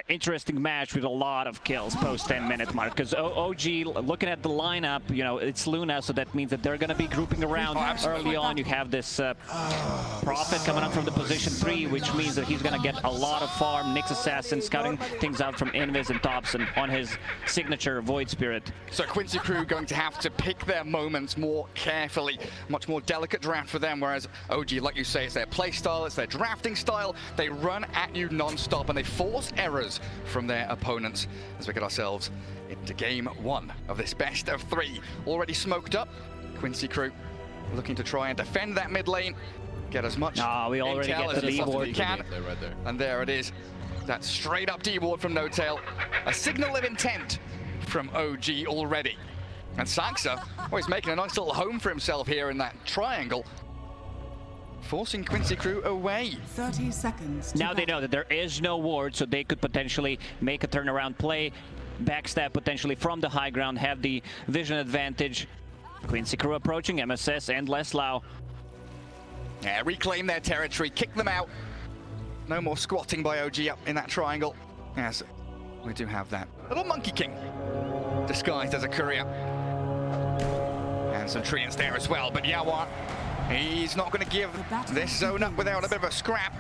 interesting match with a lot of kills post 10-minute mark, because OG, looking at the lineup, you know, it's Luna, so that means that they're going to be grouping around early on. You have this Prophet coming up from the position 3, which means that he's going to get a lot of farm. Nyx Assassin scouting things out from Invis and Topson on his signature Void Spirit. So Quincy crew going to have to pick their moments more carefully. Much more delicate draft for them, whereas OG, like you say, it's their play style, it's their drafting style. They run at you non-stop and they force errors from their opponents as we get ourselves into game 1 of this best of 3. Already smoked up. Quincy crew looking to try and defend that mid lane, get as much we already intel get as the we possibly D-ward. can. Right there. And there it is. That straight up D-ward from No-Tail. A signal of intent from OG already. And Saxa, well, he's making a nice little home for himself here in that triangle, forcing Quincy crew away. 30 seconds. Now they know that there is no ward, so they could potentially make a turnaround play, backstab potentially from the high ground, have the vision advantage. Quincy crew approaching MSS and Leslau. Yeah, reclaim their territory, kick them out. No more squatting by OG up in that triangle. Yes, we do have that little Monkey King disguised as a courier. And some treants there as well, but Yawar, he's not going to give this zone up without a bit of a scrap.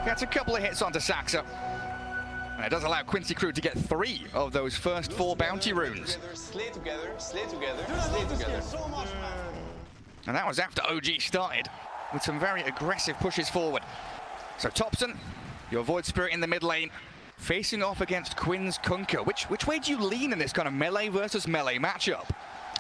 Gets a couple of hits onto Saxa. And it does allow Quincy crew to get 3 of those first 4 bounty runes. Slay together, slay together, slay together. And that was after OG started with some very aggressive pushes forward. So Topson, your Void Spirit in the mid lane, facing off against Quinn's Kunkka. Which way do you lean in this kind of melee versus melee matchup?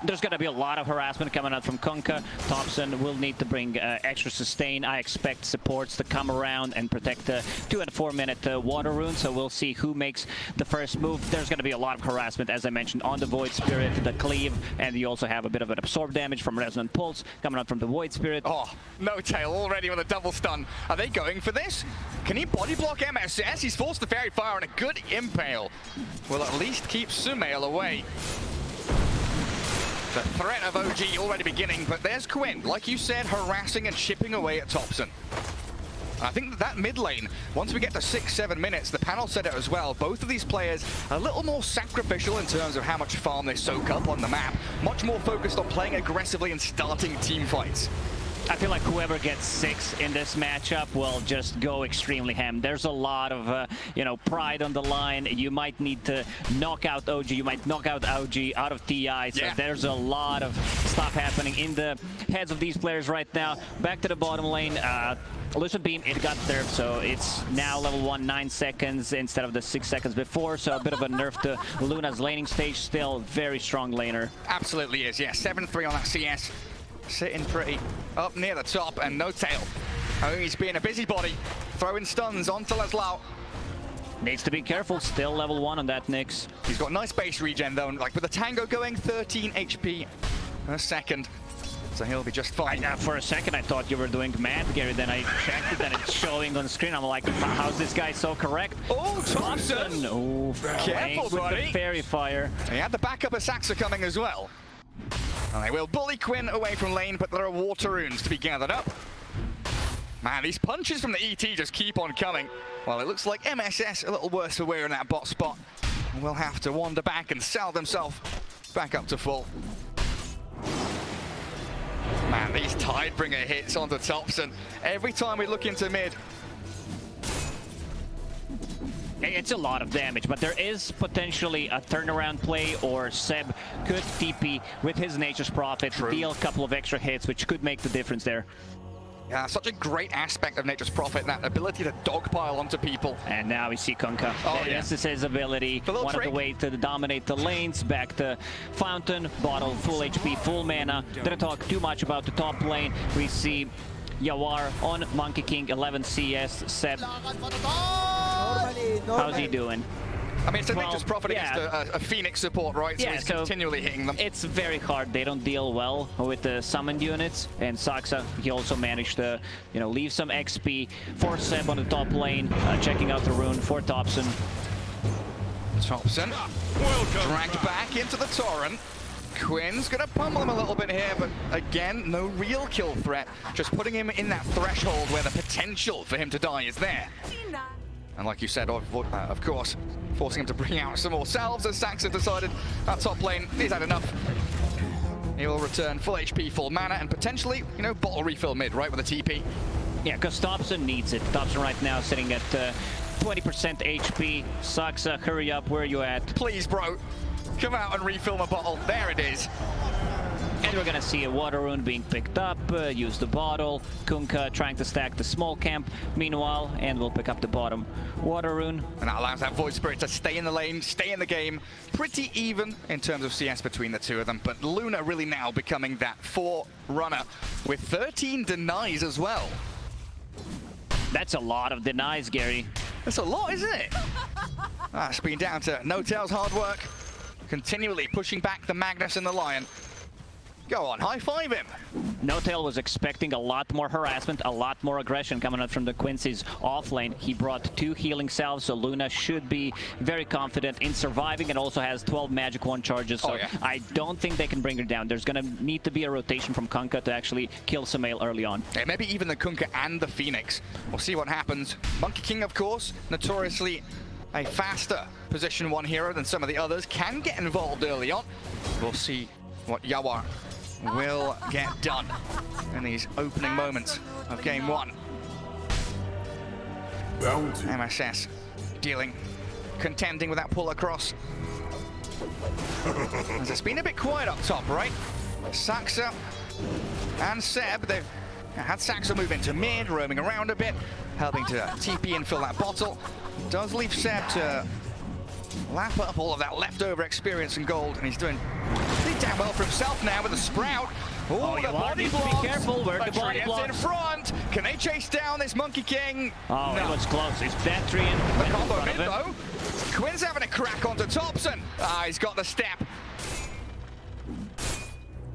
There's going to be a lot of harassment coming out from Kunkka. Topson will need to bring extra sustain. I expect supports to come around and protect the 2 and 4 minute water rune, so we'll see who makes the first move. There's going to be a lot of harassment, as I mentioned, on the Void Spirit, the cleave, and you also have a bit of an absorb damage from Resonant Pulse coming out from the Void Spirit. Oh, No-Tail already with a double stun. Are they going for this? Can he body block MSS? He's forced the Fairy Fire and a good impale will at least keep Sumail away. The threat of OG already beginning, but there's Quinn, like you said, harassing and chipping away at Topson. I think that mid lane, once we get to 6-7 minutes, the panel said it as well, both of these players a little more sacrificial in terms of how much farm they soak up on the map, much more focused on playing aggressively and starting team fights. I feel like whoever gets 6 in this matchup will just go extremely ham. There's a lot of, you know, pride on the line. You might need to knock out OG. You might knock out OG out of TI. So there's a lot of stuff happening in the heads of these players right now. Back to the bottom lane. Lucid Beam, it got nerfed, so it's now level 1, 9 seconds instead of the 6 seconds before. So a bit of a nerf to Luna's laning stage. Still very strong laner. Absolutely is, yeah. 7-3 on that CS. Sitting pretty up near the top, and No-Tail. Oh, he's being a busybody, throwing stuns onto Leslau. Needs to be careful, still level 1 on that Nyx. He's got nice base regen though, and like with the Tango going 13 HP a second. So he'll be just fine. For a second I thought you were doing math, Gary, then I checked it and it's showing on the screen. I'm like, how's this guy so correct? Oh, Topson! Oh, careful, with buddy. the Fairy Fire. He had the backup of Saxa coming as well. And they will bully Quinn away from lane, but there are water runes to be gathered up. Man, these punches from the ET just keep on coming. Well, it looks like MSS a little worse for wear in that bot spot. Will have to wander back and sell themselves back up to full. Man, these Tidebringer hits onto Topson. Every time we look into mid. It's a lot of damage, but there is potentially a turnaround play, or Seb could TP with his Nature's Prophet, deal a couple of extra hits, which could make the difference there. Yeah, such a great aspect of Nature's Prophet, that ability to dogpile onto people. And now we see Kunkka. Oh, This is his ability. One of the way to dominate the lanes. Back to Fountain, bottle, full HP, full mana. Didn't talk too much about the top lane. We see Yawar on Monkey King, 11 CS. Seb, how's he doing? I mean, it's a Nature's Prophet against a Phoenix support, right? So he's continually hitting them. It's very hard. They don't deal well with the summoned units. And Saxa, he also managed to, you know, leave some XP for Seb on the top lane, checking out the rune for Topson. Topson dragged back into the Torrent. Quinn's gonna pummel him a little bit here, but again, no real kill threat. Just putting him in that threshold where the potential for him to die is there. And like you said, of course, forcing him to bring out some more salves as Saxa decided that top lane, he's had enough. He will return full HP, full mana, and potentially, you know, bottle refill mid, right, with a TP. Yeah, because Topson needs it. Topson right now sitting at 20% HP. Saxa, hurry up, where are you at? Please, bro, come out and refill my bottle. There it is. And we're gonna see a water rune being picked up, use the bottle. Kunkka trying to stack the small camp meanwhile, and we'll pick up the bottom water rune. And that allows that Void Spirit to stay in the lane, stay in the game. Pretty even in terms of CS between the two of them, but Luna really now becoming that forerunner with 13 denies as well. That's a lot of denies, Gary. That's a lot, isn't it? That's been down to Notel's hard work, continually pushing back the Magnus and the Lion. Go on, high-five him. Notel was expecting a lot more harassment, a lot more aggression coming out from the Quincy's off lane. He brought 2 healing salves, so Luna should be very confident in surviving, and also has 12 magic wand charges, so I don't think they can bring her down. There's gonna need to be a rotation from Kunkka to actually kill Sumail early on. Yeah, maybe even the Kunkka and the Phoenix. We'll see what happens. Monkey King, of course, notoriously a faster position 1 hero than some of the others, can get involved early on. We'll see what Yawar will get done in these opening moments of game 1. MSS contending with that pull across. As it's been a bit quiet up top, right? Saxa and Seb, they've had Saxa move into mid, roaming around a bit, helping to TP and fill that bottle. Does leave Seb to lap up all of that leftover experience and gold, and he's doing pretty damn well for himself now with the Sprout. Oh, the body blocks. Be careful where the body blocks. In front. Can they chase down this Monkey King? Oh, no. It was close. It's that tree in the combo mid, though. Quinn's having a crack onto Topson. Ah, he's got the step.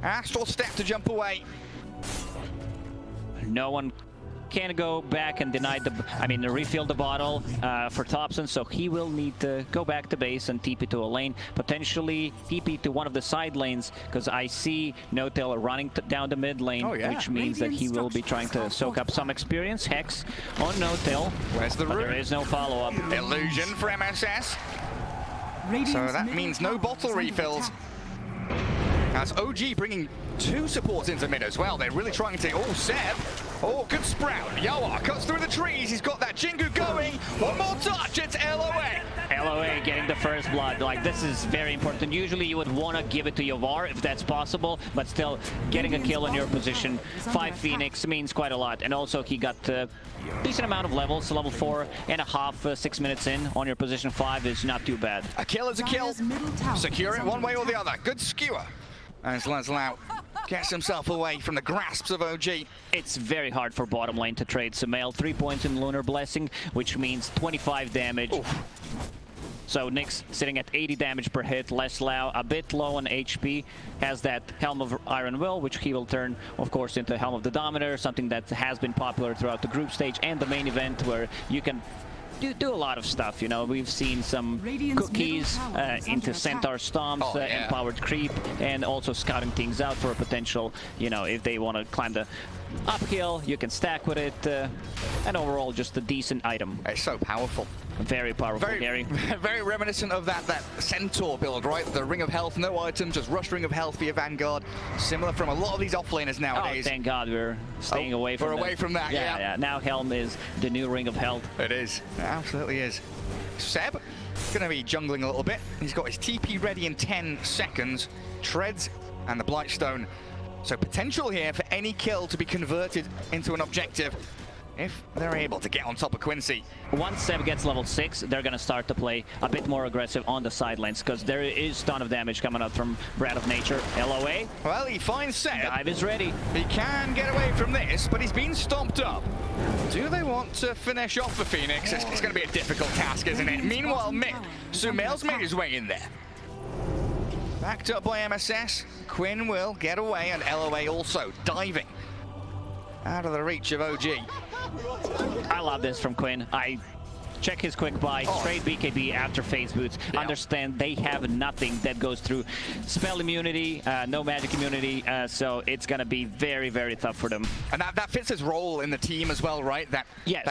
Astral step to jump away. No one can go back and refill the bottle for Topson, so he will need to go back to base and TP to a lane, potentially TP to one of the side lanes, because I see Notel running down the mid lane, which means that he will be trying to soak up some experience. Hex on Notel. Where's the room? There is no follow-up. Illusion for MSS. So that means no bottle refills. As OG bringing 2 supports into mid as well. They're really trying to... Oh, Seb. Oh, good Sprout. Yawar cuts through the trees. He's got that Jingu going. One more touch. It's LOA. LOA getting the first blood. Like, this is very important. Usually you would want to give it to Yawar if that's possible, but still getting a kill in your position. 5 Phoenix means quite a lot. And also he got a decent amount of levels, level 4.5, 6 minutes in on your position 5 is not too bad. A kill is a kill. Secure it one way or the other. Good skewer. As Laszlo gets himself away from the grasps of OG. It's very hard for bottom lane to trade Sumail. 3 points in Lunar Blessing, which means 25 damage. Oof. So Nyx sitting at 80 damage per hit. Laszlo a bit low on HP, has that Helm of Iron Will, which he will turn, of course, into Helm of the Dominator, something that has been popular throughout the group stage and the main event, where you can do a lot of stuff, you know. We've seen some cookies into Centaur Stomps, empowered creep, and also scouting things out for a potential, you know, if they want to climb the uphill, you can stack with it, and overall just a decent item. It's so powerful. Very powerful, Gary. Very reminiscent of that Centaur build, right? The Ring of Health, no items, just Rush Ring of Health for your Vanguard. Similar from a lot of these offlaners nowadays. Oh, thank God we're staying away from that. We're away from that, yeah. Now Helm is the new Ring of Health. It is. It absolutely is. Seb going to be jungling a little bit. He's got his TP ready in 10 seconds. Treads and the Blightstone. So potential here for any kill to be converted into an objective if they're able to get on top of Quincy. Once Seb gets level 6, they're going to start to play a bit more aggressive on the side lanes, because there is a ton of damage coming out from Breath of Nature. LOA. Well, he finds Seb. Dive is ready. He can get away from this, but he's been stomped up. Do they want to finish off the Phoenix? It's going to be a difficult task, isn't it? Meanwhile, mid, Sumail's made his way in there. Backed up by MSS. Quinn will get away, and LOA also diving out of the reach of OG. I love this from Quinn. check his quick buy, straight BKB after phase boots. Understand they have nothing that goes through spell immunity, no magic immunity, so it's gonna be very, very tough for them. And that fits his role in the team as well, right? That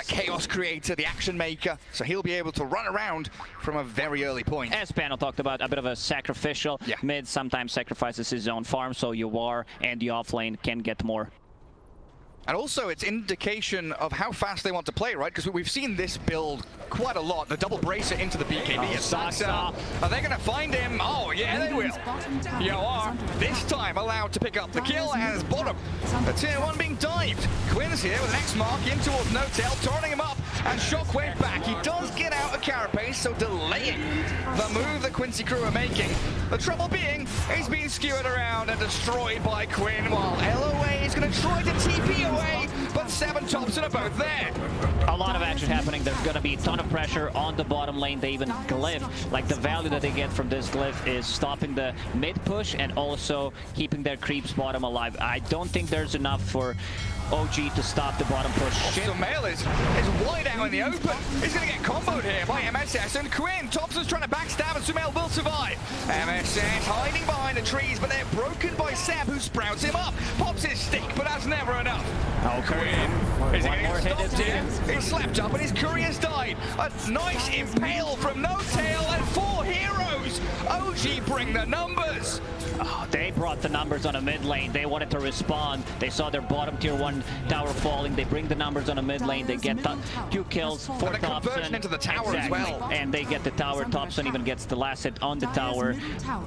chaos creator, the action maker, so he'll be able to run around from a very early point. As Panel talked about, a bit of a sacrificial. Mid sometimes sacrifices his own farm, so Yawar and the offlane can get more. And also, it's indication of how fast they want to play, right? Because we've seen this build quite a lot. The double bracer into the BKB. Are they going to find him? Oh, yeah, they will. Yawar, this time allowed to pick up the kill as bottom. The tier 1 being dived. Quinn's here with an X mark in towards Notail, turning him up, and Shockwave back. He does get out of Carapace, so delaying the move the Quincy crew are making. The trouble being, he's being skewered around and destroyed by Quinn, while LOA is going to try to TP away, but 7 Topson are both there. A lot of action happening. There's going to be a ton of pressure on the bottom lane. They even glyph. Like, the value that they get from this glyph is stopping the mid push and also keeping their creeps bottom alive. I don't think there's enough for OG to stop the bottom push. Sumail is wide out in the open. He's going to get comboed here by MSS and Quinn. Topson's trying to backstab and Sumail will survive. MSS hiding behind the trees, but they're broken by Seb, who sprouts him up. Pops his stick, but that's never enough. Quinn is going to get stopped here. He's slapped up and his courier's died. A nice impale from Notail and 4 heroes. OG bring the numbers. Oh, they brought the numbers on a mid lane. They wanted to respond. They saw their bottom tier 1 tower falling. They bring the numbers on a mid lane. They get 2 kills for and the conversion into the tower as well. And they get the tower. Topson even gets the last hit on the tower.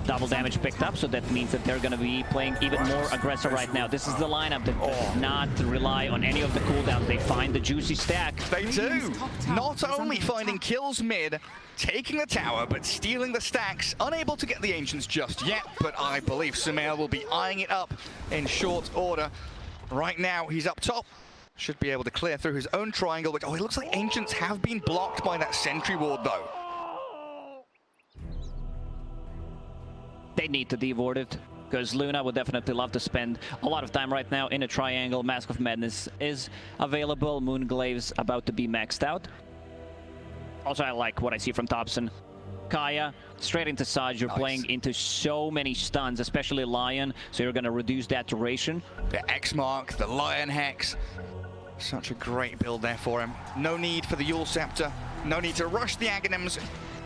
Double damage picked up, so that means that they're going to be playing even more aggressive right now. This is the lineup that does not rely on any of the cooldowns. They find the juicy stack. They do. Not only finding kills mid, taking the tower, but stealing the stacks. Unable to get the Ancients just yet, but I believe Sumail will be eyeing it up in short order. Right now, he's up top. Should be able to clear through his own triangle, which, it looks like Ancients have been blocked by that sentry ward, though. They need to devord it, because Luna would definitely love to spend a lot of time right now in a triangle. Mask of Madness is available. Moonglave's about to be maxed out. Also, I like what I see from Topson. Kaya, straight into Saj. You're playing into so many stuns, especially Lion, so you're going to reduce that duration. The X Mark, the Lion Hex. Such a great build there for him. No need for the Yule Scepter. No need to rush the Aghanims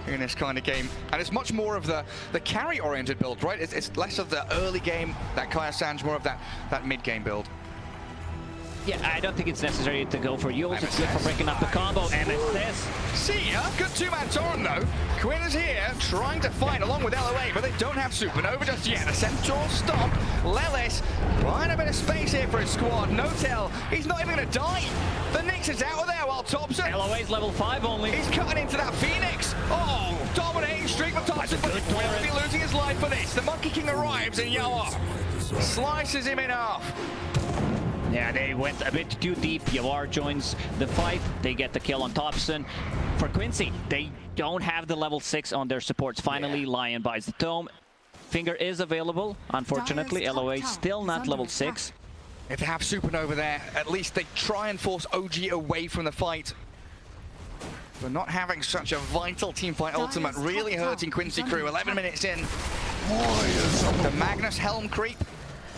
in this kind of game. And it's much more of the carry-oriented build, right? It's less of the early game, that Kaya Sanj, more of that mid-game build. Yeah, I don't think it's necessary to go for Yules. It's good for breaking up the combo. MSS. See ya. Good 2-man torn, though. Quinn is here, trying to fight along with LOA, but they don't have Supernova just yet. The Centaur stomp. Lelis buying a bit of space here for his squad. Notail, he's not even going to die. The Nyx is out of there while Topson. LOA's level 5 only. He's cutting into that Phoenix. Oh, dominating streak with Topson, but he will be losing his life for this. The Monkey King arrives in Yawar. Slices him in half. Yeah, they went a bit too deep. Yawar joins the fight. They get the kill on Topson. For Quincy, they don't have the level 6 on their supports. Finally, Lion buys the tome. Finger is available. Unfortunately, LOA still not level 6. If they have Supernova there, at least they try and force OG away from the fight. But not having such a vital teamfight ultimate really hurting Quincy crew. 11 minutes in. The Magnus Helm creep.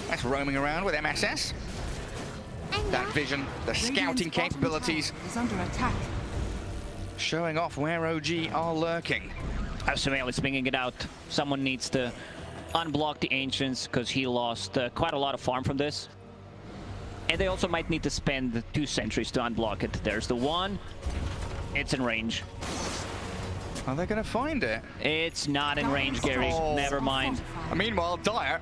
That's roaming around with MSS. That vision, the scouting capabilities, showing off where OG are lurking. Sumail is swinging it out. Someone needs to unblock the Ancients because he lost quite a lot of farm from this. And they also might need to spend 2 sentries to unblock it. There's the one. It's in range. Are they going to find it? It's not in range, Gary. Never mind. Meanwhile, Dire.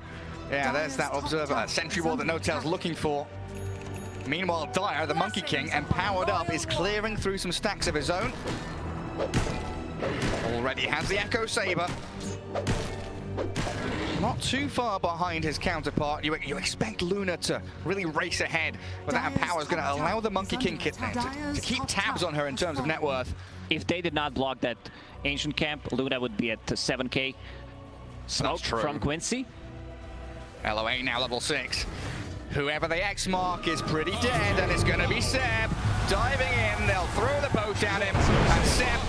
Yeah, there's that observer, sentry wall that Notail's looking for. Meanwhile, Dire, the Monkey King, empowered up, is clearing through some stacks of his own. Already has the Echo Saber. Not too far behind his counterpart. You expect Luna to really race ahead, but that empower is going to allow the Monkey King to keep tabs on her in terms of net worth. If they did not block that Ancient camp, Luna would be at 7k. Smoke from Quincy. LOA now level 6. Whoever the X mark is pretty dead, and it's going to be Seb. diving in. They'll throw the boat at him. And Seb,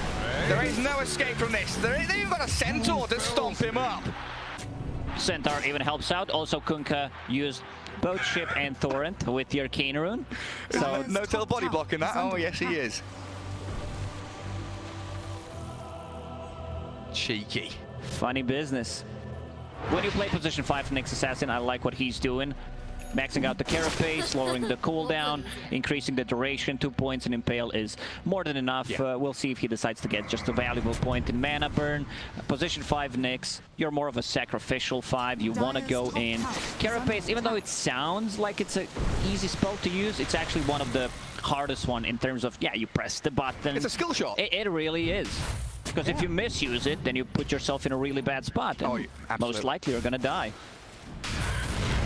there is no escape from this. They've even got a centaur to stomp him up. Centaur even helps out. Also, Kunkka used both Ship and Torrent with the Arcane Rune. So no-tail body blocking that. Oh, yes, he is. Cheeky. Funny business. When you play position 5 Nyx Assassin, I like what he's doing. Maxing out the carapace, lowering the cooldown, increasing the duration. 2 points in Impale is more than enough. Yeah. We'll see if he decides to get just a valuable point in mana burn. Position 5 Nyx, you're more of a sacrificial 5. You want to go in. Carapace, even though it sounds like it's an easy spell to use, it's actually one of the hardest one in terms of, yeah, you press the button. It's a skill shot. It really is. Because if you misuse it, then you put yourself in a really bad spot. And most likely you're going to die.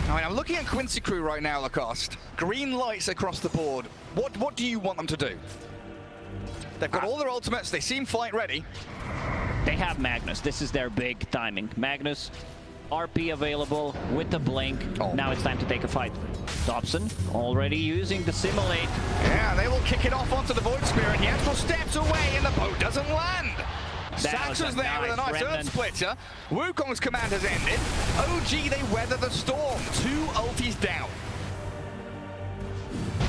I mean, I'm looking at Quincy crew right now, Lacoste. Green lights across the board. What do you want them to do? They've got all their ultimates. They seem fight ready. They have Magnus. This is their big timing. Magnus, RP available with the blink. Oh. Now it's time to take a fight. Topson already using the simulate. Yeah, they will kick it off onto the Void Spirit. He actually steps away and the boat doesn't land. Saxa's there with a nice Earth Splitter. Wukong's command has ended. OG, they weather the storm. 2 ultis down.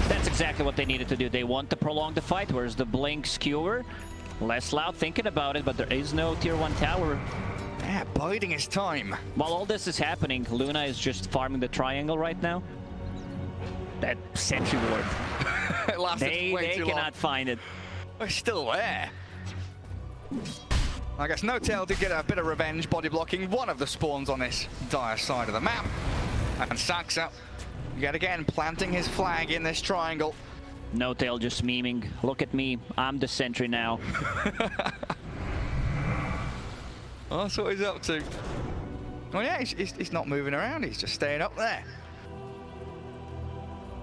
That's exactly what they needed to do. They want to prolong the fight. Where's the blink skewer? Less loud thinking about it, but there is no tier 1 tower. Yeah, biding his time. While all this is happening, Luna is just farming the triangle right now. That sentry ward. It lasted way too long. They cannot find it. We're still there. I guess No-Tail did get a bit of revenge body blocking one of the spawns on this dire side of the map. And Saxa, yet again, planting his flag in this triangle. No-Tail just memeing, look at me, I'm the sentry now. Oh, that's what he's up to. Oh yeah, he's not moving around, he's just staying up there.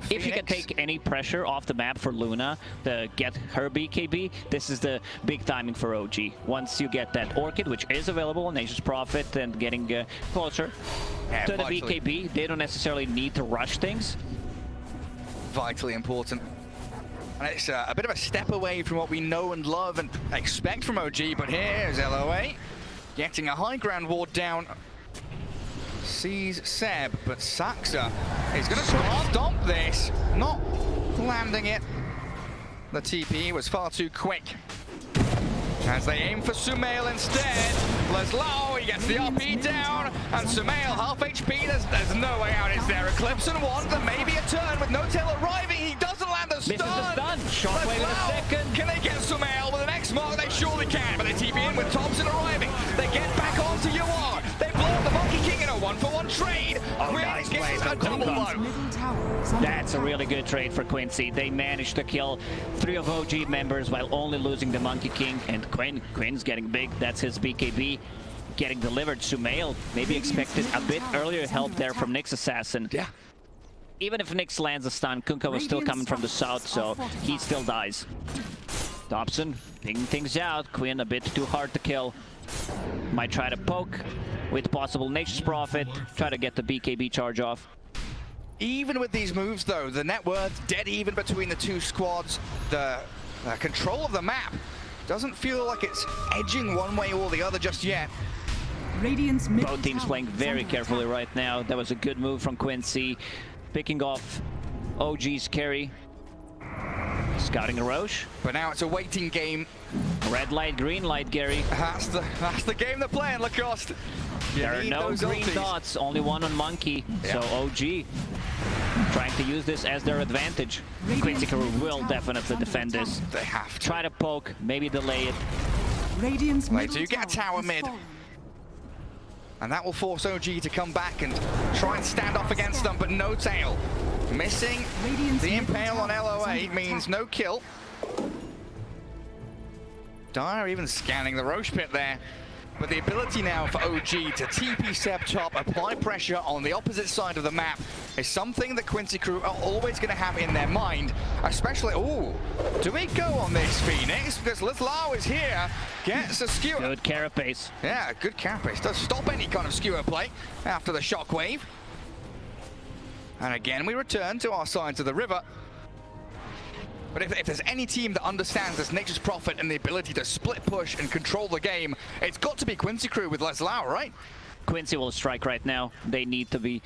If you can take any pressure off the map for Luna to get her BKB, this is the big timing for OG. Once you get that Orchid, which is available on Nature's Prophet, and getting closer to the BKB, they don't necessarily need to rush things. Vitally important. And it's a bit of a step away from what we know and love and expect from OG, but here's LOA getting a high ground ward down. Sees Seb, but Saxa is going to try and stomp this, not landing it. The TP was far too quick. As they aim for Sumail instead, Leslau, he gets the RP down, and Sumail half HP, there's no way out, is there? Eclipse and 1, there may be a turn with No-Tail arriving, he doesn't land a stun! Misses the stun, shockwave in a second. Can they get Sumail with an X-Mark? They surely can, but they TP in with Topson arriving. They get back onto Yawar, they blow up the Monkey King in a 1-for-1 trade. Nice play a double blow. That's a really good trade for Quincy. They managed to kill 3 of OG members while only losing the Monkey King, and Quinn's getting big. That's his BKB getting delivered. Sumail maybe expected a bit earlier help there from Nyx Assassin. Yeah. Even if Nyx lands a stun, Kunkka was still coming from the south, so he still dies. Topson picking things out. Quinn a bit too hard to kill. Might try to poke with possible Nature's Prophet. Try to get the BKB charge off. Even with these moves though, the net worth dead even between the two squads. The control of the map doesn't feel like it's edging one way or the other just yet. Both teams playing very carefully right now. That was a good move from Quincy. Picking off OG's carry. Scouting a Roche. But now it's a waiting game. Red light, green light, Gary. That's the game they're playing, Lacoste. There are no green dots, only one on Monkey. Yeah. So OG trying to use this as their advantage. Quincy crew will definitely defend this. They have to. Try to poke, maybe delay it. They do get a tower mid. And that will force OG to come back and try and stand off against them, but No-Tail. Missing the Impale on LOA means no kill. Dire even scanning the Roche pit there. But the ability now for OG to TP Seb top, apply pressure on the opposite side of the map is something that Quincy crew are always going to have in their mind. Especially, ooh, do we go on this Phoenix? Because Leslau is here, gets a skewer. Good carapace. Yeah, good carapace. Does stop any kind of skewer play after the shockwave. And again, we return to our sides of the river. But if there's any team that understands this Nature's Prophet and the ability to split push and control the game, it's got to be Quincy Crew with Leslau, right? Quincy will strike right now. They need to be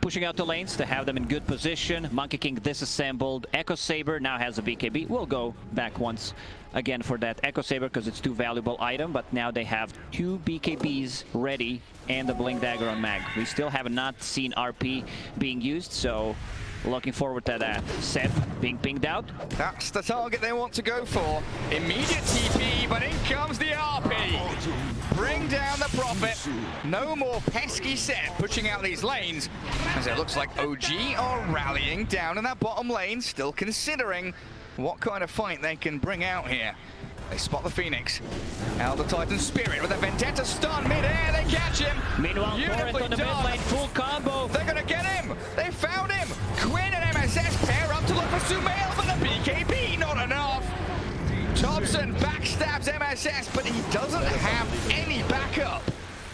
pushing out the lanes to have them in good position. Monkey King disassembled. Echo Saber now has a BKB. We'll go back once again for that Echo Saber because it's too valuable item, but now they have 2 BKBs ready and the Blink Dagger on Mag. We still have not seen RP being used, so looking forward to that. Seb being pinged out. That's the target they want to go for. Immediate TP, but in comes the RP. Bring down the Prophet. No more pesky Seb pushing out these lanes, as it looks like OG are rallying down in that bottom lane, still considering what kind of fight they can bring out here. They spot the Phoenix. Elder Titan Spirit with a Vendetta stun mid-air, they catch him. Meanwhile, Torrent on the mid lane, full combo. They're gonna get him. They found him. Quinn and MSS pair up to look for Sumail, but the BKB not enough. Topson backstabs MSS, but he doesn't have any backup.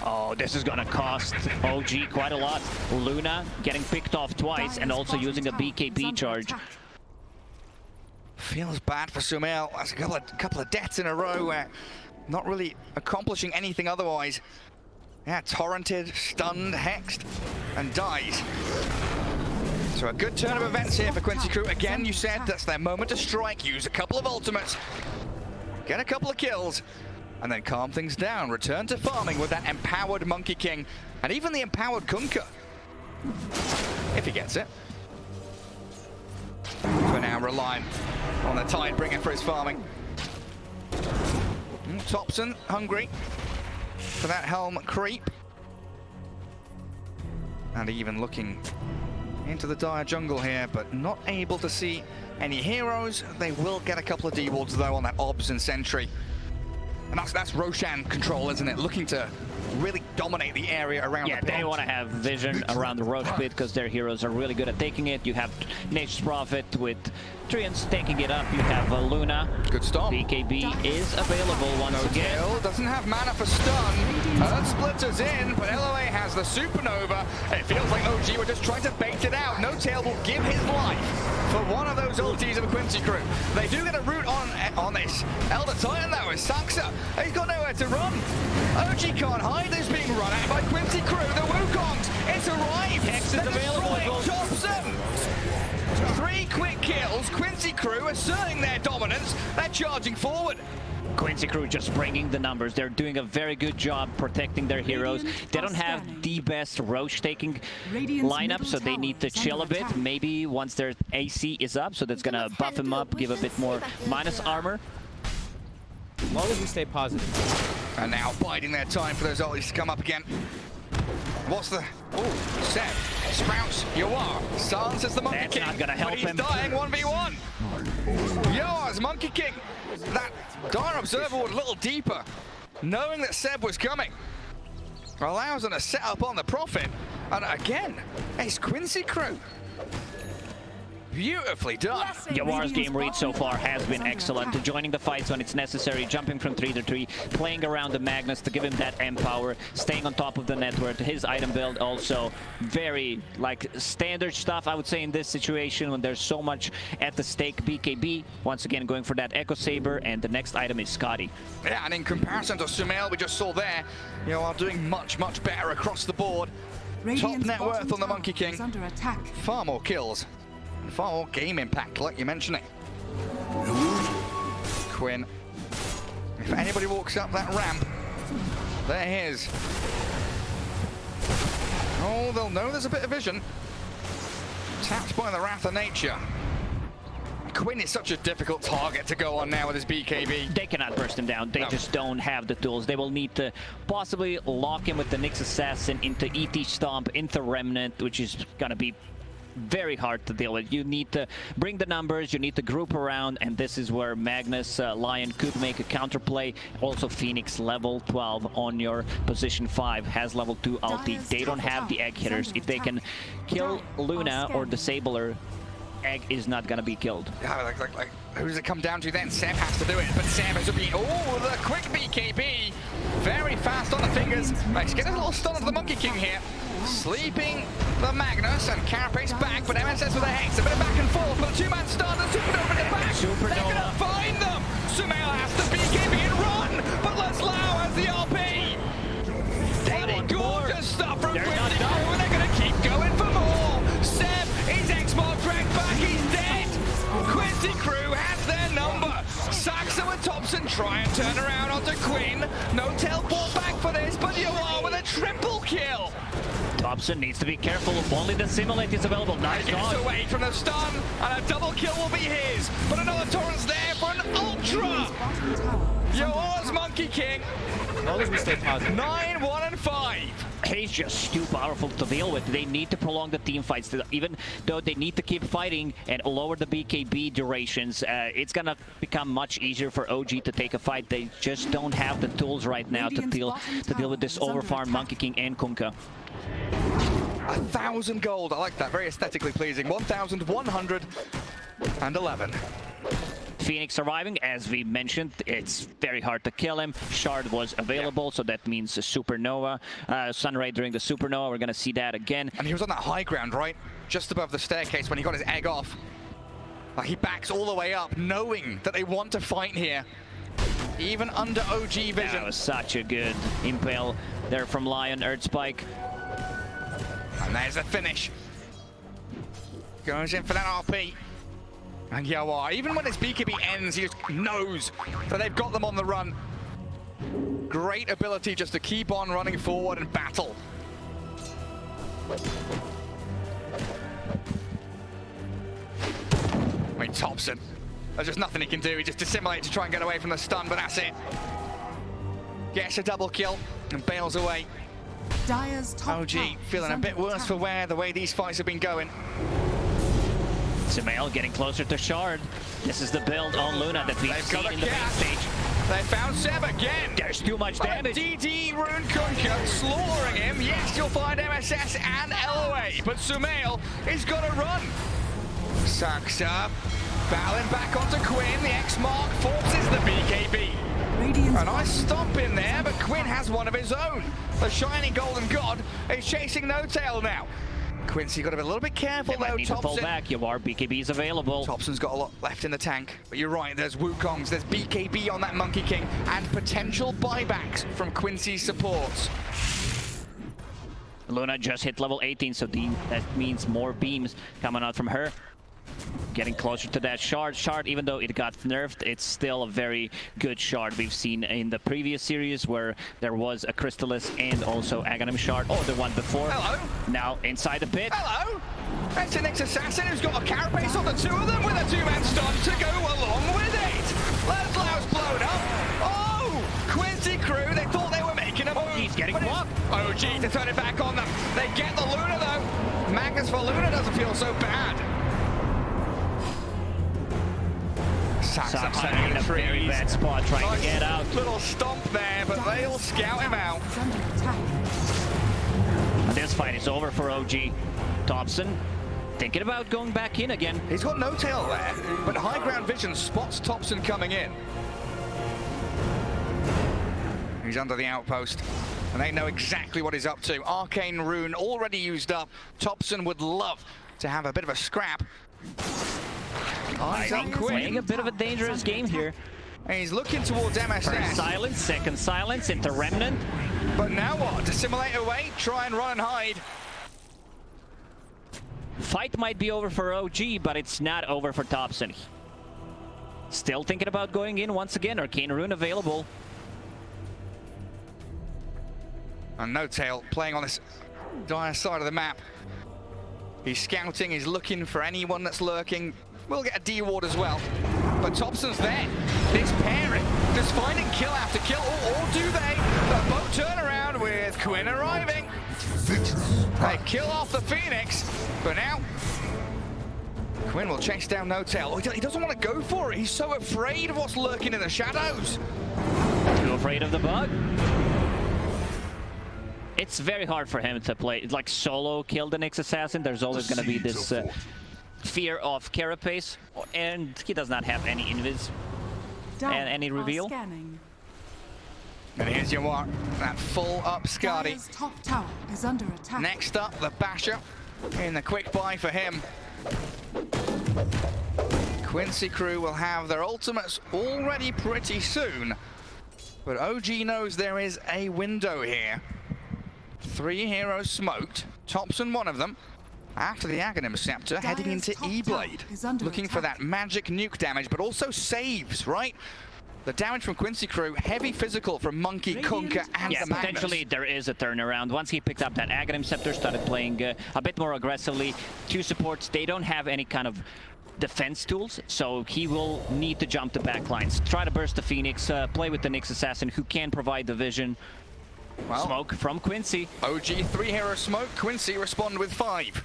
Oh, this is gonna cost OG quite a lot. Luna getting picked off twice and also using a BKB charge. Feels bad for Sumail. That's a couple of deaths in a row where not really accomplishing anything otherwise. Yeah, torrented, stunned, hexed, and dies. So a good turn of events here for Quincy Crew. Again, you said that's their moment to strike. Use a couple of ultimates, get a couple of kills, and then calm things down. Return to farming with that empowered Monkey King, and even the empowered Kunkka, if he gets it. For now, relying on the Tidebringer for his farming. Topson hungry for that helm creep. And even looking into the dire jungle here, but not able to see any heroes. They will get a couple of D-wards though on that Obs and Sentry. And that's Roshan control, isn't it? Looking to really dominate the area around the pit. They want to have vision around the Roche pit because their heroes are really good at taking it. You have Nature's Prophet with Trians taking it up. You have Luna. Good stop. BKB is available once again. Kill. Doesn't have mana for stun. Earth Splitter's in, but LOA has the Supernova. It feels like OG were just trying to bait it out. No Tail will give his life for one of those ultis of a Quincy Crew. They do get a root on this. Elder Titan though is Saxa. He's got nowhere to run. OG can't hide. He's being run at by Quincy Crew. The Wukongs. It's arrived. Hex is available. Topson. 3 quick kills. Quincy Crew asserting their dominance. They're charging forward. Quincy Crew just bringing the numbers. They're doing a very good job protecting their heroes. They don't have the best Roche taking lineup, so they need to chill a bit. Maybe once their AC is up, so that's gonna buff him up, give a bit more minus armor. As long as we stay positive. And now biding their time for those ultis to come up again. What's the... Oh, Seb. Sprouts. Yawar. Silences the Monkey King. Not gonna help but he's him. dying 1v1. Yawar's Monkey King. That Dire Observer was a little deeper. Knowing that Seb was coming. Allows them to set up on the Prophet. And again, it's Quincy Crew. Beautifully done. Yawar's game read so far has been excellent. Joining the fights when it's necessary, jumping from 3 to 3, playing around the Magnus to give him that empower, staying on top of the network. His item build also very like standard stuff, I would say, in this situation when there's so much at the stake. BKB once again going for that Echo Saber, and the next item is Scotty. Yeah, and in comparison to Sumail we just saw there, you know, are doing much better across the board. Top net worth on the Monkey King. Far more kills. Far more game impact, like you're mentioning. Quinn. If anybody walks up that ramp, they're his. Oh, they'll know there's a bit of vision. Tapped by the Wrath of Nature. Quinn is such a difficult target to go on now with his BKB. They cannot burst him down. They just don't have the tools. They will need to possibly lock him with the Nyx Assassin into ET Stomp, into Remnant, which is going to be very hard to deal with. You need to bring the numbers, you need to group around, and this is where Magnus Lion could make a counterplay. Also Phoenix level 12 on your position 5 has level 2 ulti. They don't have the egg hitters. If they can kill Luna or disable her, egg is not gonna be killed. Yeah, like who does it come down to then? Seb has to do it, but Seb has to be, oh, the quick BKB very fast on the fingers. Let's get a little stun of the Monkey King here. Sleeping the Magnus and Carapace back, but MSS with a Hex. A bit of back and forth, but a two-man stun. The Supernova in the back. They're going to find them. Sumail has to BKB and run, but Laszlo has the RP. Bloody gorgeous stuff from Quincy Crew, and they're going to keep going for more. Seb, his X-Mark dragged back, he's dead. Quincy Crew has their number. Saxa and Topson try and turn around onto Quinn. No teleport back for this, but Yawar with a triple kill. Topson needs to be careful. Only the Simulate is available. Nice gets dodge. away from the stun, and a double kill will be his. But another torrent's there for an ultra. Yawar's Monkey King. As long as we stay positive. 9, 1, and 5. He's just too powerful to deal with. They need to prolong the team fights. Even though they need to keep fighting and lower the BKB durations, it's gonna become much easier for OG to take a fight. They just don't have the tools right now to deal with this overfarmed Monkey King and Kunkka. 1,000 gold. I like that. Very aesthetically pleasing. 1,111. Phoenix arriving, as we mentioned, it's very hard to kill him. Shard was available, so that means a Supernova. Sunray during the Supernova, we're gonna see that again. And he was on that high ground, right? Just above the staircase when he got his egg off. He backs all the way up, knowing that they want to fight here. Even under OG vision. That was such a good impale there from Lion, Earthspike. And there's the finish. Goes in for that RP. And Yawar, even when his BKB ends, he just knows that they've got them on the run. Great ability just to keep on running forward and battle. I mean, Topson, there's just nothing he can do. He just dissimulates to try and get away from the stun, but that's it. Gets a double kill and bails away. OG feeling a bit worse for wear the way these fights have been going. Sumail getting closer to Shard. This is the build on Luna that we've seen in the main stage. They found Seb again. There's too much damage. DD Rune Kunkka slaughtering him. Yes, you'll find MSS and LOA, but Sumail is gonna run. Saxa battling back onto Quinn. The X-Mark forces the BKB. A nice stomp in there, but Quinn has one of his own. The shiny golden god is chasing No Tail now. Quincy got to be a little bit careful though. Need to fall back. Yawar, BKB is available. Topson's got a lot left in the tank, but you're right. There's Wukongs, there's BKB on that Monkey King, and potential buybacks from Quincy's supports. Luna just hit level 18, so that means more beams coming out from her. Getting closer to that Shard. Shard, even though it got nerfed, it's still a very good Shard. We've seen in the previous series where there was a Crystallis and also Aghanim Shard. Oh, the one before. Hello. Now inside the pit. Hello. That's an ex-assassin who's got a carapace on the two of them with a two-man stun to go along with it. Laszlo's blown up. Oh, Quincy Crew, they thought they were making a move. He's getting blocked. OG to turn it back on them. They get the Luna though. Magnus for Luna doesn't feel so bad. Saxa in a very bad spot, trying to get out. Little stomp there, but they'll scout him out. This fight is over for OG. Topson thinking about going back in again. He's got No Tail there, but high ground vision spots Topson coming in. He's under the outpost, and they know exactly what he's up to. Arcane Rune already used up. Topson would love to have a bit of a scrap. I think playing a bit of a dangerous game here. And he's looking towards MSS. First silence, second silence into Remnant. But now what? Dissimulate away, try and run and hide. Fight might be over for OG, but it's not over for Topson. Still thinking about going in once again. Arcane Rune available. And No Tail playing on this dire side of the map. He's scouting, he's looking for anyone that's lurking. We'll get a D-ward as well. But Topson's there. This pairing, just finding kill after kill, or do they? The boat turn around with Quinn arriving. They kill off the Phoenix, but now Quinn will chase down No Tail. Oh, he doesn't want to go for it. He's so afraid of what's lurking in the shadows. Too afraid of the bug? It's very hard for him to play. It's like solo kill the next assassin. There's always going to be this fear of Carapace, and he does not have any invis and any reveal. And here's Yawar, that full up Skadi. Dire's top tower is under attack. Next up, the Basher in the quick buy for him. Quincy crew will have their ultimates already pretty soon. But OG knows there is a window here. 3 heroes smoked, Topson one of them. After the Aghanim Scepter, heading into E-Blade. Looking for that magic nuke damage, but also saves, right? The damage from Quincy crew, heavy physical from Monkey, Kunkka, and yeah, the Magnus. potentially there is a turnaround. Once he picked up that Aghanim Scepter, started playing a bit more aggressively. 2 supports, they don't have any kind of defense tools, so he will need to jump the back lines. Try to burst the Phoenix, play with the Nyx Assassin, who can provide the vision. Well, Smoke from Quincy. OG 3 hero smoke, Quincy respond with 5.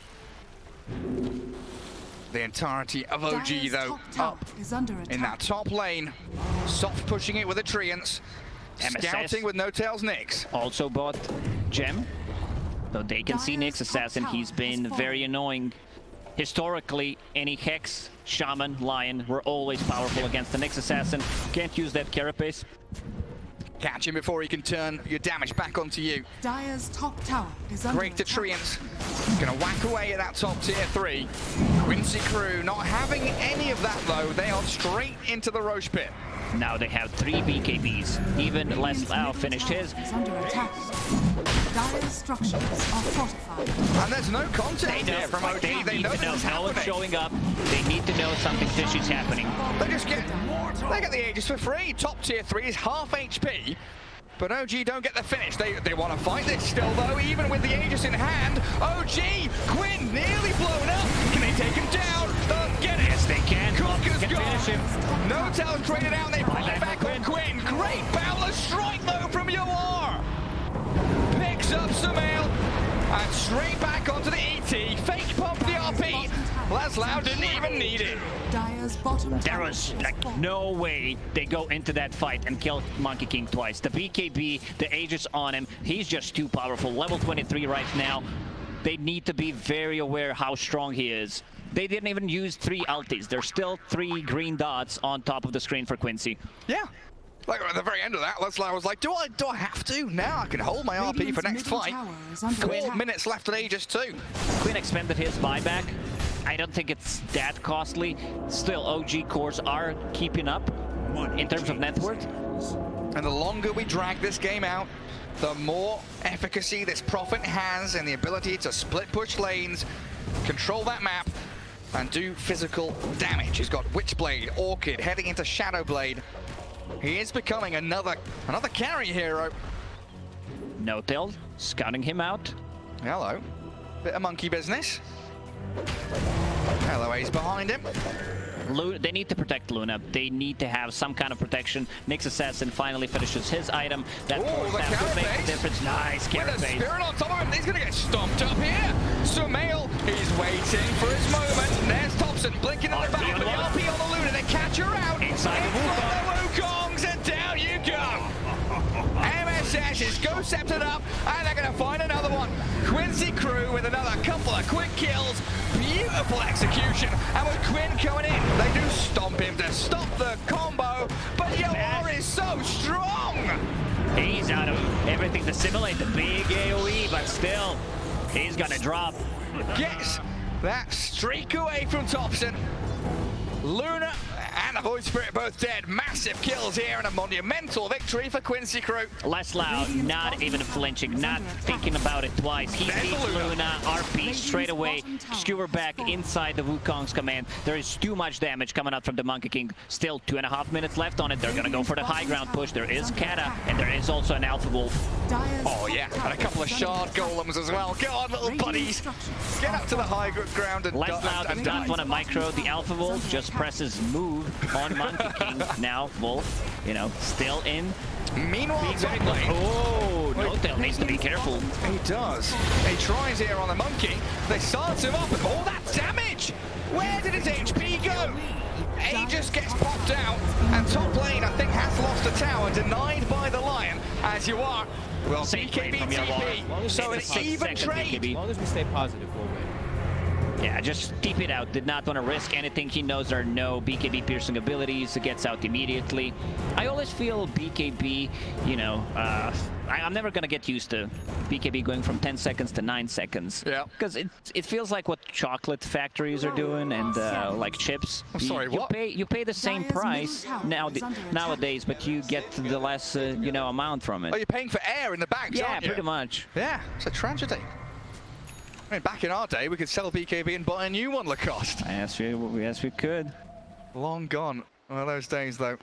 The entirety of OG Dire's though top up tower is under attack. in that top lane. Soft pushing it with a Treants. MSS. Scouting with No Tails Nyx. Also bought Gem, so they can see Dire's Nyx Assassin. top He's tower been has very annoying. Historically, any Hex, Shaman, Lion were always powerful against the Nyx Assassin. Can't use that Carapace. Catch him before he can turn your damage back onto you. Dire's top tower is under Great to attack. Treants. Gonna whack away at that top tier 3. Quincy crew not having any of that though. They are straight into the Roche pit. Now they have 3 BKBs. Even Leslau finished his. Is under attack. Dire's structures are fortified. And there's no contact They know, here from OG. they They need know to know this is no one's happening. showing up. They need to know something fishy is happening. They just get the Aegis for free. Top tier 3 is half HP. But OG don't get the finish. They want to fight this still though, even with the Aegis in hand. OG, Quinn nearly blown up. Can they take him down? They'll get it. Yes, they can. Kunkka's Can gone. finish him. No Tails traded out. They bring it back on Quinn. Great boundless strike though from Yawar. Picks up Sumail and straight back onto the ET. Fake pump the RP. Leslau didn't even need it. Dire's bottom There tower was is like fallen. no way they go into that fight and kill Monkey King twice. The BKB, the Aegis on him, he's just too powerful. Level 23 right now. They need to be very aware how strong he is. They didn't even use 3 ultis. There's still 3 green dots on top of the screen for Quincy. Yeah. Like at the very end of that, Leslau was like, do I have to? Now I can hold my RP for Radiant's next middle fight. tower is under 4 attack. minutes left at Aegis 2. Quinn expended his buyback. I don't think it's that costly. Still, OG cores are keeping up in terms of net worth. And the longer we drag this game out, the more efficacy this Prophet has in the ability to split push lanes, control that map, and do physical damage. He's got Witchblade, Orchid, heading into Shadowblade. He is becoming another carry hero. No Tail, scouting him out. Hello. Bit of monkey business. Hello, Ace behind him. They need to protect Luna. They need to have some kind of protection. Nyx Assassin finally finishes his item. That Ooh, force the down could make Carapace. the difference. Nice With a Carapace. Spirit on top of him, he's gonna get stomped up here. Sumail, he's waiting for his moment. There's Topson blinking in the back, but the RP on the Luna, they catch her out. Inside the Wukongs, and down you go. MSS is go sceptered up, and they're gonna find another one. Quincy crew with another couple of quick kills. Beautiful execution, and with Quinn coming in, they do stomp him to stop the combo, but Yawar is so strong. He's out of everything to simulate the big AoE, but still, he's gonna drop. Gets that streak away from Topson. Luna and the Void Spirit both dead. Massive kills here and a monumental victory for Quincy crew. Leslau not even flinching, not thinking about it twice. He There's sees Luna. Luna, RP straight away, skewer back inside the Wukong's command. There is too much damage coming out from the Monkey King. Still 2.5 minutes left on it. They're gonna go for the high ground push. There is Kata, and there is also an Alpha Wolf. Dire's Oh yeah, top and a couple of tower is shard under attack. golems as well. Go on, little Radiant buddies. structures Get are up to the high fortified. ground and Leslau does not die. want to micro the Alpha Wolf, just presses move on Monkey King. Now Wolf, you know, still in. Meanwhile, Being very top close. lane, Oh, No-Tail needs to be careful. he does. He tries here on the monkey. They start him up with all that damage. Where did his HP go? Aegis gets popped out, and top lane, I think, has lost a tower, denied by the Lion, as you are. Well, Safe trade from BKB Yawar. TP, so an It's a even 6-second trade. As long as we stay positive, we'll win. Yeah, just keep it out. Did not want to risk anything. He knows there are no BKB piercing abilities. It gets out immediately. I always feel BKB, you know, I'm never going to get used to BKB going from 10 seconds to 9 seconds. Yeah. Because it feels like what chocolate factories are doing and like chips. I'm sorry, what? You pay the same price nowadays, but you get the less, you know, amount from it. Oh, you're paying for air in the bags, Yeah, aren't you? pretty much. Yeah, it's a tragedy. I mean, back in our day, we could sell BKB and buy a new one, Lacoste. Yes, we could. Long gone. One of those days, though.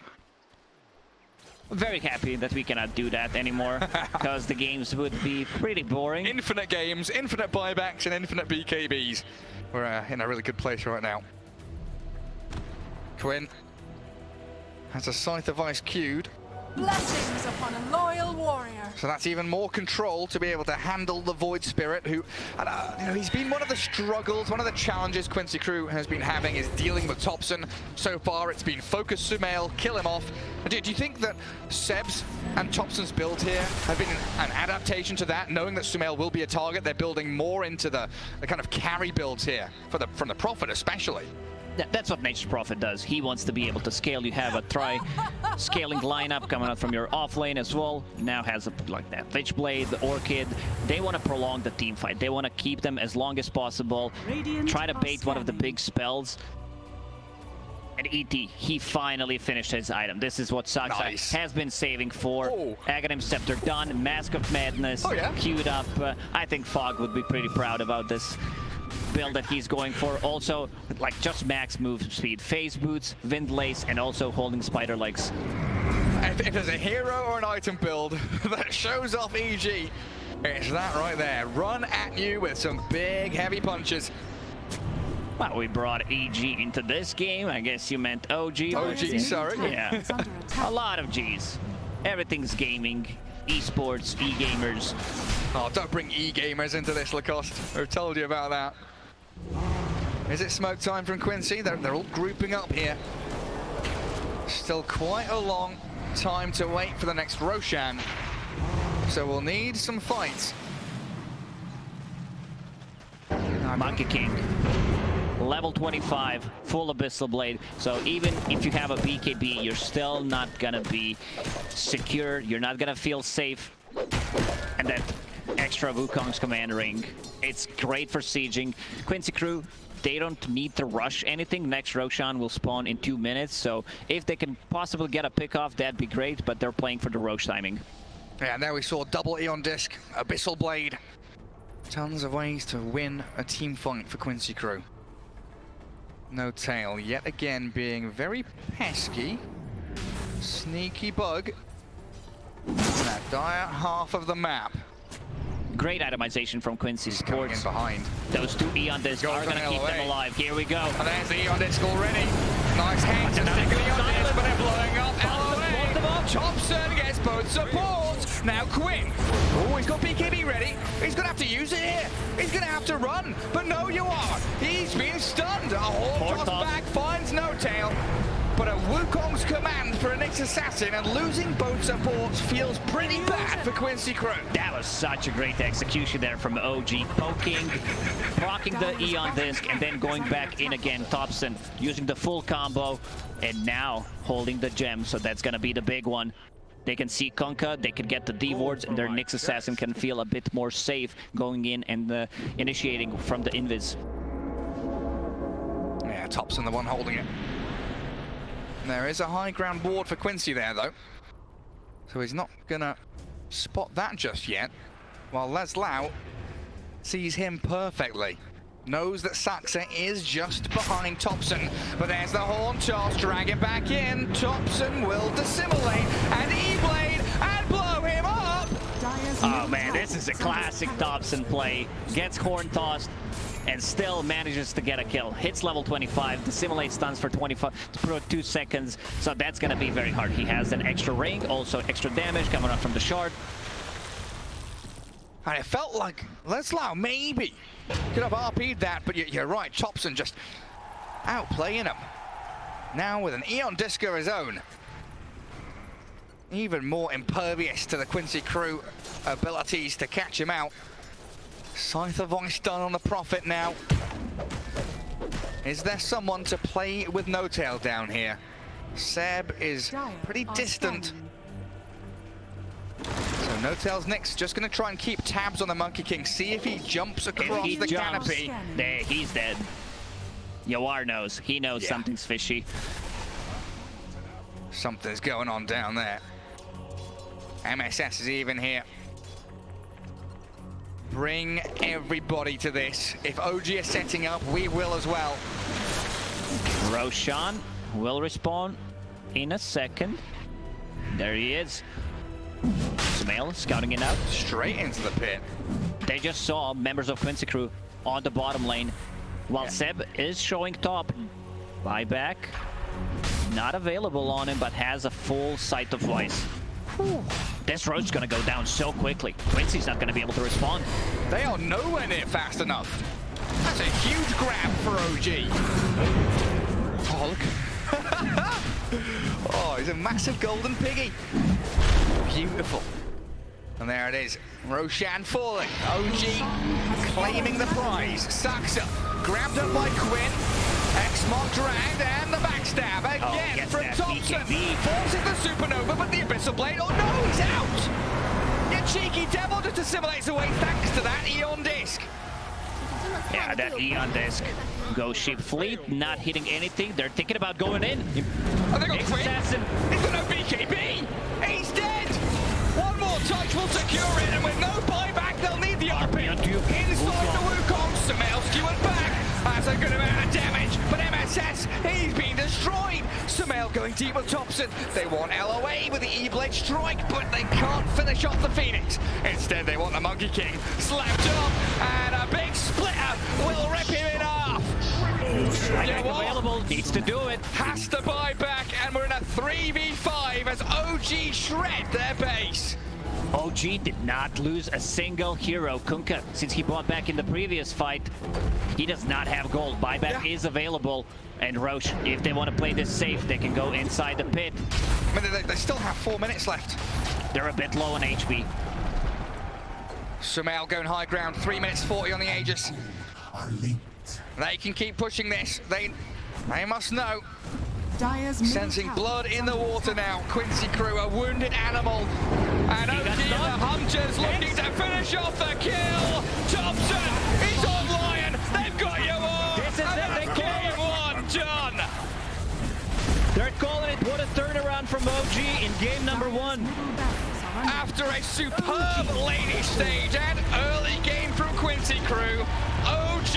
Very happy that we cannot do that anymore, because the games would be pretty boring. Infinite games, infinite buybacks, and infinite BKBs. We're in a really good place right now. Quinn has a Scythe of Ice queued. Blessings upon a loyal warrior. So that's even more control to be able to handle the Void Spirit, who, you know, he's been one of the struggles, one of the challenges Quincy Crew has been having is dealing with Topson. So far, it's been focus Sumail, kill him off. Do you think that Seb's and Topson's build here have been an adaptation to that, knowing that Sumail will be a target? They're building more into the kind of carry builds here, from the Prophet especially. That's what Nature's Prophet does. He wants to be able to scale. You have a scaling lineup coming out from your off lane as well. Now has like that Witchblade, the Orchid. They want to prolong the team fight. They want to keep them as long as possible. Try to bait one of the big spells. And ET, he finally finished his item. This is what Saksa has been saving for. Oh. Aghanim Scepter done. Mask of Madness queued up. I think Fog would be pretty proud about this build that he's going for. Also, like, just max move speed, phase boots, wind lace, and also holding spider legs. If there's a hero or an item build that shows off EG, it's that right there. Run at you with some big heavy punches. Well, we brought EG into this game. I guess you meant OG. OG, sorry. Yeah, a lot of Gs. Everything's gaming, esports, e-gamers. Oh, don't bring e-gamers into this, Lacoste. I've told you about that. Is it smoke time from Quincy? They're all grouping up here. Still quite a long time to wait for the next Roshan. So we'll need some fights. Monkey King. Level 25, full Abyssal Blade. So even if you have a BKB, you're still not gonna be secure. You're not gonna feel safe. And that extra Wukong's command ring. It's great for sieging. Quincy Crew, they don't need to rush anything. Next Roshan will spawn in 2 minutes. So if they can possibly get a pick off, that'd be great. But they're playing for the Roche timing. Yeah, and there we saw double Eon Disc, Abyssal Blade. Tons of ways to win a team fight for Quincy Crew. No tail, yet again being very pesky. Sneaky bug. That dire half of the map. Great itemization from Quincy Sports. In behind. Those two Eon Discs are going to keep them alive. Here we go. And there's the Eon Disc already. Nice hit. Second Eon Disc, but they're blowing up. Topson gets both supports. Now Quinn. Oh, he's got BKB ready. He's going to have to use it here. He's going to have to run. But no, Yawar. He's been stunned. A whole toss back finds no tail. But a Wukong's command for a Nyx Assassin and losing both supports feels pretty bad for Quincy Crew. That was such a great execution there from OG. Poking, blocking the Eon Disc, and then going back in again. Topson using the full combo, and now holding the gem. So that's going to be the big one. They can see Kunkka, they can get the D-wards, and their Nyx Assassin can feel a bit more safe going in and initiating from the invis. Yeah, Topson the one holding it. There is a high ground ward for Quincy there, though. So he's not going to spot that just yet. While Leslau sees him perfectly. Knows that Saksa is just behind Topson. But there's the Horn Toss, drag it back in. Topson will dissimulate and E-Blade and blow him up! Oh man, this is a classic Topson play. Gets Horn Tossed and still manages to get a kill. Hits level 25, dissimulate stuns for 2 seconds, so that's gonna be very hard. He has an extra ring, also extra damage coming up from the shard. And it felt like Leslau maybe could have RP'd that, but you're right, Topson just outplaying him. Now with an Eon Disc of his own. Even more impervious to the Quincy Crew abilities to catch him out. Scythe of Voice done on the Prophet now. Is there someone to play with No Tail down here? Seb is Dire pretty are distant. scanning. So No Tail's next, just going to try and keep tabs on the Monkey King, see if he jumps across he the jumps, canopy. There, he's dead. Yawar knows. He knows Yeah. something's fishy. Something's going on down there. MSS is even here. Bring everybody to this. If OG is setting up, we will as well. Roshan will respawn in a second. There he is. Sumail scouting it out. Straight into the pit. They just saw members of Quincy crew on the bottom lane, while Yeah. Seb is showing top. Buyback, not available on him, but has a full sight of Vice. This road's gonna go down so quickly. Quincy's not gonna be able to respond. They are nowhere near fast enough. That's a huge grab for OG. Oh, look. Oh, he's a massive golden piggy. Beautiful. And there it is. Roshan falling. OG claiming the prize. Saxa grabbed up by Quinn. X-Mark dragged and the backstab again gets from that Topson. BKB. Forces the supernova, but the Abyssal Blade. Oh no, he's out! You cheeky devil just assimilates away thanks to that Eon Disc. Yeah, that Eon disc. Ghost Ship Fleet not hitting anything. They're thinking about going in. Oh, they got Quinn. Assassin. He's got no BKB. He's dead. One more touch will secure it, and with no buyback, they'll need the RP. Inside the Wukong, Sumail skewered back. That's a good amount of damage, but MSS, he's been destroyed. Sumail going deep with Topson. They want LOA with the E-Blade strike, but they can't finish off the Phoenix. Instead, they want the Monkey King slapped up, and a big splitter will rip him in half. Buyback Yawar available. Needs to do it. has to buy back, and we're in a 3v5 as OG shred their base. OG did not lose a single hero. Kunkka, since he bought back in the previous fight, he does not have gold. Buyback Yeah. is available. And Roche, if they want to play this safe, they can go inside the pit. I mean, they still have 4 minutes left. They're a bit low on HP. Sumail going high ground, 3 minutes 40 on the Aegis. They can keep pushing this. They must know. Dire's middle Sensing tower blood in the is under water attack. now. Quincy crew, a wounded animal. And He OG got the stunned. Hunters looking to finish off the kill. Topson, he's on Lion. They've got you all. This is And it, that's they call game one done. They're calling it. What a turnaround from OG in game number one. Middle barracks are under After a superb late stage and early game from Quincy crew, OG